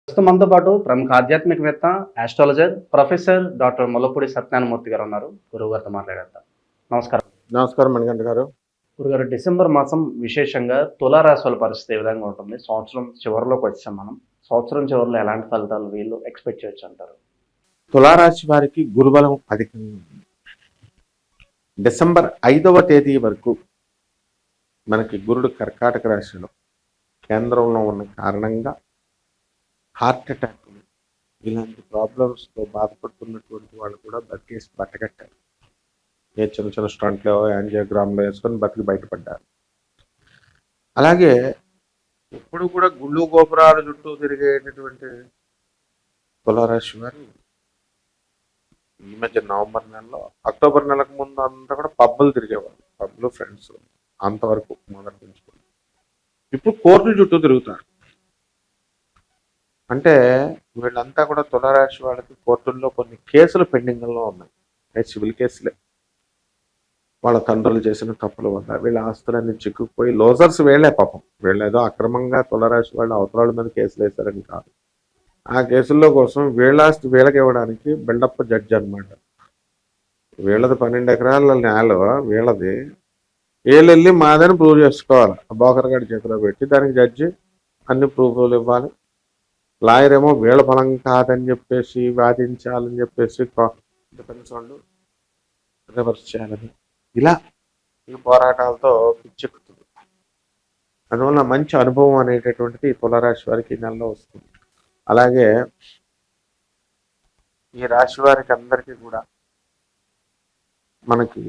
ప్రస్తుతం మనతో పాటు ప్రముఖ ఆధ్యాత్మికవేత్త, astrologer, professor doctor Mullapudi Satyanarayana Murthy గారు ఉన్నారు. గురువుగారితో మాట్లాడేద్దాం. నమస్కారం. నమస్కారం మణికంఠ గారు. గురుగారు, డిసెంబర్ మాసం విశేషంగా తులారాశి వాళ్ళ పరిస్థితి ఏ విధంగా ఉంటుంది? సంవత్సరం చివరిలోకి వచ్చాం మనం. సంవత్సరం చివరిలో ఎలాంటి ఫలితాలు వీళ్ళు ఎక్స్‌పెక్ట్ చేయొచ్చంటారు? తులారాశి వారికి గురుబలం అధికంగా ఉంది. డిసెంబర్ 5వ తేదీ వరకు మనకి గురుడు కర్కాటక రాశిలో కేంద్రంలో ఉన్న కారణంగా హార్ట్ అటాక్లు ఇలాంటి ప్రాబ్లమ్స్తో బాధపడుతున్నటువంటి వాళ్ళు కూడా బతికేసి బట్టకట్టారు. ఏ చిన్న చిన్న స్టంట్లో యాంజియోగ్రామ్లో వేసుకొని బతికి బయటపడ్డారు. అలాగే ఎప్పుడు కూడా గుళ్ళు గోపురాల చుట్టూ తిరిగేటటువంటి తులారాశి వారు ఈ మధ్య నవంబర్ నెలలో, అక్టోబర్ నెలకు ముందు అంతా కూడా పబ్బులు తిరిగేవాళ్ళు. పబ్బులు ఫ్రెండ్స్ అంతవరకు మొదటి నుంచి. ఇప్పుడు కోర్టుల చుట్టూ తిరుగుతారు. అంటే వీళ్ళంతా కూడా తులారాశి వాళ్ళకి కోర్టుల్లో కొన్ని కేసులు పెండింగ్లో ఉన్నాయి. సివిల్ కేసులే. వాళ్ళ తండ్రులు చేసిన తప్పుల వల్ల వీళ్ళ ఆస్తులన్నీ చిక్కుకుపోయి లోజర్స్ వీళ్ళే పాపం. వీళ్ళేదో అక్రమంగా తులారాశి వాళ్ళు అవతరాల మీద కేసులు వేశారని కాదు. ఆ కేసుల్లో కోసం వీళ్ళాస్తి వీళ్ళకి ఇవ్వడానికి బిల్డప్ జడ్జి అనమాట. వీళ్ళది 12 ఎకరాల నేల వీళ్ళది. వీళ్ళు వెళ్ళి మాదని ప్రూవ్ చేసుకోవాలి. బోకరగాడి చేతిలో పెట్టి దానికి జడ్జి అన్ని ప్రూఫ్లు ఇవ్వాలి. లాయర్ ఏమో వీళ్ళ ఫలం కాదని చెప్పేసి వాదించాలని చెప్పేసి డిఫెన్స్ వాళ్ళు రివర్స్ చేయాలని, ఇలా ఈ పోరాటాలతో పిచ్చెక్కుతుంది. అందువల్ల మంచి అనుభవం అనేటటువంటిది తులారాశి వారికి ఈ నెలలో వస్తుంది. అలాగే ఈ రాశి వారికి అందరికీ కూడా మనకి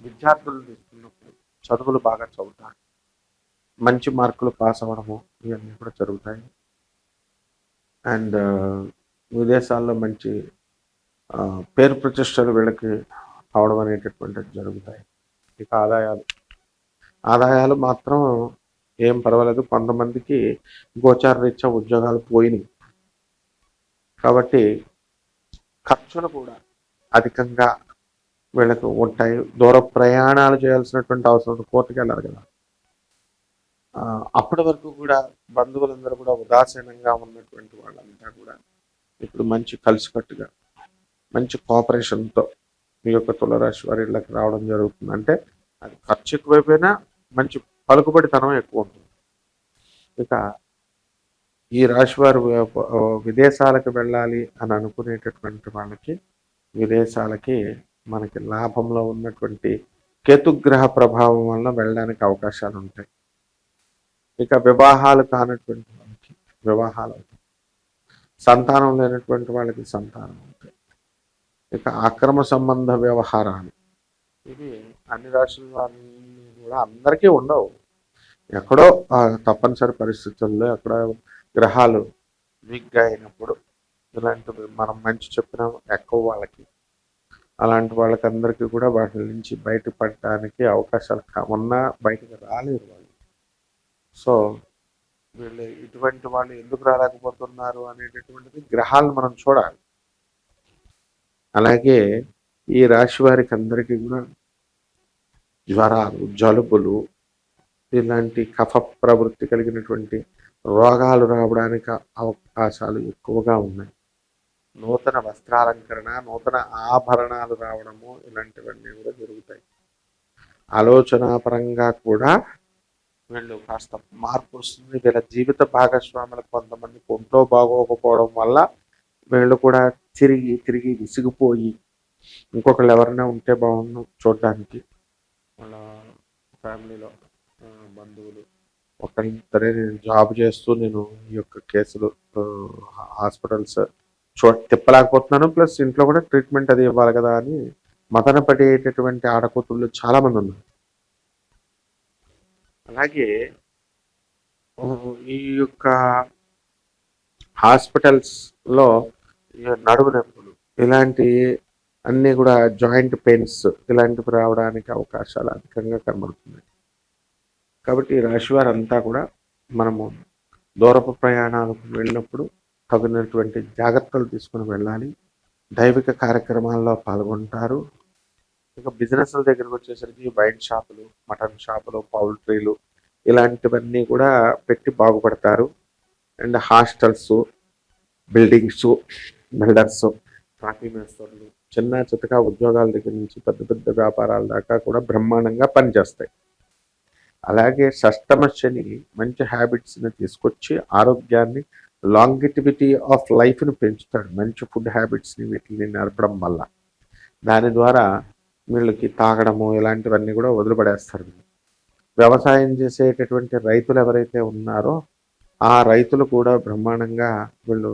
విద్యార్థులు తీసుకున్నప్పుడు చదువులు బాగా చదువుతారు, మంచి మార్కులు పాస్ అవ్వడము ఇవన్నీ కూడా జరుగుతాయి. అండ్ విదేశాల్లో మంచి పేరు ప్రతిష్టలు వీళ్ళకి అవడం అనేటటువంటిది జరుగుతాయి. ఇక ఆదాయాలు మాత్రం ఏం పర్వాలేదు. కొంతమందికి గోచార రీత్యా ఉద్యోగాలు పోయినాయి కాబట్టి ఖర్చులు కూడా అధికంగా వీళ్ళకు ఉంటాయి. దూర ప్రయాణాలు చేయాల్సినటువంటి అవసరం, కోర్టుకు వెళ్ళాలి కదా. అప్పటి వరకు కూడా బంధువులందరూ కూడా ఉదాసీనంగా ఉన్నటువంటి వాళ్ళంతా కూడా ఇప్పుడు మంచి కలిసికట్టుగా మంచి కోఆపరేషన్తో మీ యొక్క తులారాశి వారి ఇళ్ళకి రావడం జరుగుతుంది. అంటే అది ఖర్చు ఎక్కువైపోయినా మంచి పలుకుబడితనం ఎక్కువ ఉంటుంది. ఇక ఈ రాశి వారు విదేశాలకు వెళ్ళాలి అని అనుకునేటటువంటి వాళ్ళకి విదేశాలకి మనకి లాభంలో ఉన్నటువంటి కేతుగ్రహ ప్రభావం వల్ల వెళ్ళడానికి అవకాశాలు ఉంటాయి. ఇక వివాహాలు కానటువంటి వాళ్ళకి వివాహాలు అవుతాయి. సంతానం లేనటువంటి వాళ్ళకి సంతానం అవుతాయి. ఇక అక్రమ సంబంధ వ్యవహారాలు ఇవి అన్ని రాశుల వారిని కూడా అందరికీ ఉండవు. ఎక్కడో తప్పనిసరి పరిస్థితుల్లో ఎక్కడో గ్రహాలు వీక్గా అయినప్పుడు ఇలాంటివి మనం మంచి చెప్పిన ఎక్కువ వాళ్ళకి, అలాంటి వాళ్ళకి అందరికీ కూడా వాటి నుంచి బయటపడడానికి అవకాశాలు ఉన్నా బయటకు రాలేరు వాళ్ళు. సో వీళ్ళు ఇటువంటి వాళ్ళు ఎందుకు రాలేకపోతున్నారు అనేటటువంటిది గ్రహాలను మనం చూడాలి. అలాగే ఈ రాశి వారికి అందరికీ కూడా జ్వరాలు, జలుబులు ఇలాంటి కఫ ప్రవృత్తి కలిగినటువంటి రోగాలు రావడానికి అవకాశాలు ఎక్కువగా ఉన్నాయి. నూతన వస్త్రాలంకరణ, నూతన ఆభరణాలు రావడము ఇలాంటివన్నీ కూడా జరుగుతాయి. ఆలోచనాపరంగా కూడా వీళ్ళు కాస్త మార్పు వస్తుంది. వీళ్ళ జీవిత భాగస్వాములకు కొంతమందికి ఒంట్లో బాగోకపోవడం వల్ల వీళ్ళు కూడా తిరిగి విసిగిపోయి ఇంకొకళ్ళు ఎవరైనా ఉంటే బాగుండు చూడడానికి, వాళ్ళ ఫ్యామిలీలో బంధువులు ఒక్కరింతనే నేను జాబ్ చేస్తూ నేను ఈ యొక్క కేసులు హాస్పిటల్స్ తిప్పలేకపోతున్నాను, ప్లస్ ఇంట్లో కూడా ట్రీట్మెంట్ అది ఇవ్వాలి కదా అని మదన పడేటటువంటి ఆడకూతుళ్ళు చాలామంది ఉన్నారు. అలాగే ఈ యొక్క హాస్పిటల్స్లో నడుము నొప్పులు ఇలాంటి అన్నీ కూడా జాయింట్ పెయిన్స్ ఇలాంటివి రావడానికి అవకాశాలు అధికంగా కనబడుతున్నాయి. కాబట్టి ఈ రాశి వారంతా కూడా మనము దూరపు ప్రయాణాలకు వెళ్ళినప్పుడు తగినటువంటి జాగ్రత్తలు తీసుకుని వెళ్ళాలి. దైవిక కార్యక్రమాల్లో పాల్గొంటారు. ఇక బిజినెస్ల దగ్గరకు వచ్చేసరికి వైన్ షాపులు, మటన్ షాపులు, పౌల్ట్రీలు ఇలాంటివన్నీ కూడా పెట్టి బాగుపడతారు. అండ్ హాస్టల్స్ బిల్డింగ్స్, బిల్డర్స్, కాఫీ మేస్తర్లు, చిన్న చితక ఉద్యోగాల దగ్గర నుంచి పెద్ద పెద్ద వ్యాపారాల దాకా కూడా బ్రహ్మాండంగా పనిచేస్తాయి. అలాగే షష్టమ శని మంచి హ్యాబిట్స్ని తీసుకొచ్చి ఆరోగ్యాన్ని, లాంగిటివిటీ ఆఫ్ లైఫ్ని పెంచుతాడు. మంచి ఫుడ్ హ్యాబిట్స్ని వీటిని నేర్పడం వల్ల దాని ద్వారా వీళ్ళకి తాగడము ఇలాంటివన్నీ కూడా వదిలిపడేస్తారు. వ్యవసాయం చేసేటటువంటి రైతులు ఎవరైతే ఉన్నారో ఆ రైతులు కూడా బ్రహ్మాండంగా వీళ్ళు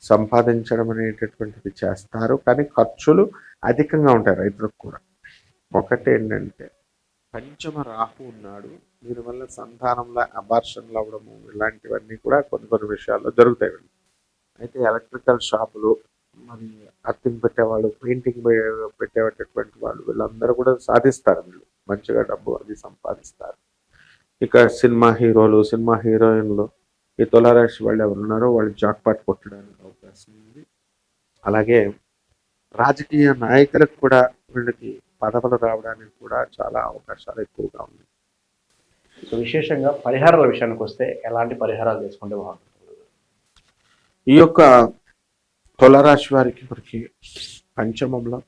సంపాదించడం అనేటటువంటిది చేస్తారు. కానీ ఖర్చులు అధికంగా ఉంటాయి రైతులకు కూడా. ఒకటి ఏంటంటే పంచమ రాహు ఉన్నాడు, దీనివల్ల సంతానంలో అబార్షన్లు అవ్వడము ఇలాంటివన్నీ కూడా కొన్ని కొన్ని విషయాల్లో జరుగుతాయి. అయితే ఎలక్ట్రికల్ షాపులు, మరి అర్థింగ్ పెట్టేవాళ్ళు, పెయింటింగ్ పెట్టేటటువంటి వాళ్ళు వీళ్ళందరూ కూడా సాధిస్తారు. వీళ్ళు మంచిగా డబ్బు అది సంపాదిస్తారు. ఇక సినిమా హీరోలు, సినిమా హీరోయిన్లు, ఈ తులారాశి వాళ్ళు ఎవరున్నారో వాళ్ళు జాక్పాట్ కొట్టడానికి అవకాశం ఉంది. అలాగే రాజకీయ నాయకులకు కూడా వీళ్ళకి పదవులు రావడానికి కూడా చాలా అవకాశాలు ఎక్కువగా ఉన్నాయి. సో విశేషంగా పరిహారాల విషయానికి వస్తే ఎలాంటి పరిహారాలు చేసుకుంటే బాగుంటుంది? ఈ యొక్క తులారాశి వారికి మనకి పంచమంలో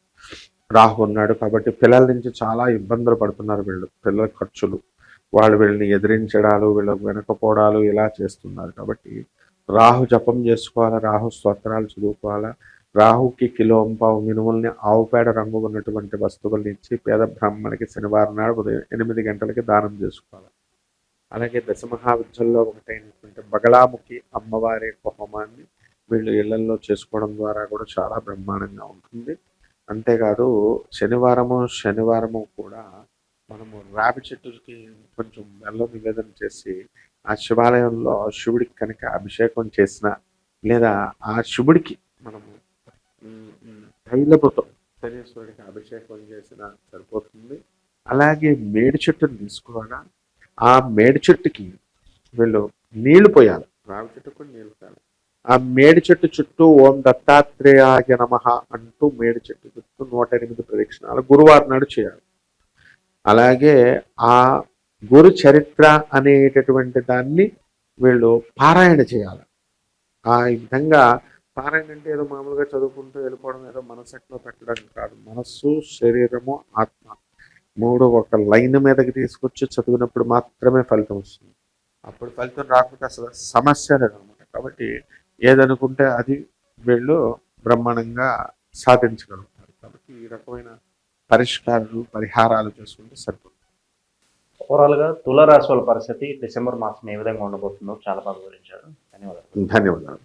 రాహు ఉన్నాడు కాబట్టి పిల్లల నుంచి చాలా ఇబ్బందులు పడుతున్నారు వీళ్ళు. పిల్లల ఖర్చులు, వాళ్ళు వీళ్ళని ఎదిరించడాలు, వీళ్ళకి వెనకపోవడాలు ఇలా చేస్తున్నారు. కాబట్టి రాహు జపం చేసుకోవాలా, రాహు స్తోత్రాలు చదువుకోవాలా. రాహుకి కిలోంపావు మినుముల్ని ఆవు పేడ రంగు ఉన్నటువంటి వస్తువుల్ని ఇచ్చి పేద బ్రాహ్మణికి శనివారం నాడు ఉదయం 8 గంటలకి దానం చేసుకోవాలి. అలాగే దశమహావిద్యల్లో ఒకటైనటువంటి బగళాముఖి అమ్మవారి యొక్క హోమాన్ని వీళ్ళు ఇళ్లల్లో చేసుకోవడం ద్వారా కూడా చాలా బ్రహ్మాండంగా ఉంటుంది. అంతేకాదు శనివారము కూడా మనము రావి చెట్టుకి కొంచెం బెల్లం నివేదన చేసి ఆ శివాలయంలో శివుడికి కనుక అభిషేకం చేసిన, లేదా ఆ శివుడికి మనము తైలపుతో శనీశ్వరుడికి అభిషేకం చేసిన సరిపోతుంది. అలాగే మేడి చెట్టును తీసుకోవాలా, ఆ మేడి చెట్టుకి వీళ్ళు నీళ్లు పోయాలి, రావి చెట్టుకు నీళ్లు పోయాలి. ఆ మేడి చెట్టు చుట్టూ ఓం దత్తాత్రేయాయ నమః అంటూ మేడి చెట్టు చుట్టూ 108 ప్రదక్షిణాలు గురువారం నాడు చేయాలి. అలాగే ఆ గురు చరిత్ర అనేటటువంటి దాన్ని వీళ్ళు పారాయణ చేయాలి. ఆ విధంగా పారాయణ అంటే ఏదో మామూలుగా చదువుకుంటూ వెళ్ళిపోవడం, ఏదో మనసెట్లో పెట్టడం కాదు. మనస్సు, శరీరము, ఆత్మ 3 ఒక లైన్ మీదకి తీసుకొచ్చి చదివినప్పుడు మాత్రమే ఫలితం వస్తుంది. అప్పుడు ఫలితం రాకపోతే అసలు సమస్య లేదనమాట. కాబట్టి ఏదనుకుంటే అది వీళ్ళు బ్రహ్మాండంగా సాధించగలుగుతారు. కాబట్టి ఈ రకమైన పరిహారాలు చేసుకుంటే సరిపోతుంది. ఓవరాల్గా తులారాశి వాళ్ళ పరిస్థితి డిసెంబర్ మాసం ఏ విధంగా ఉండబోతుందో చాలా బాగా వివరించారు. ధన్యవాదాలు. ధన్యవాదాలు.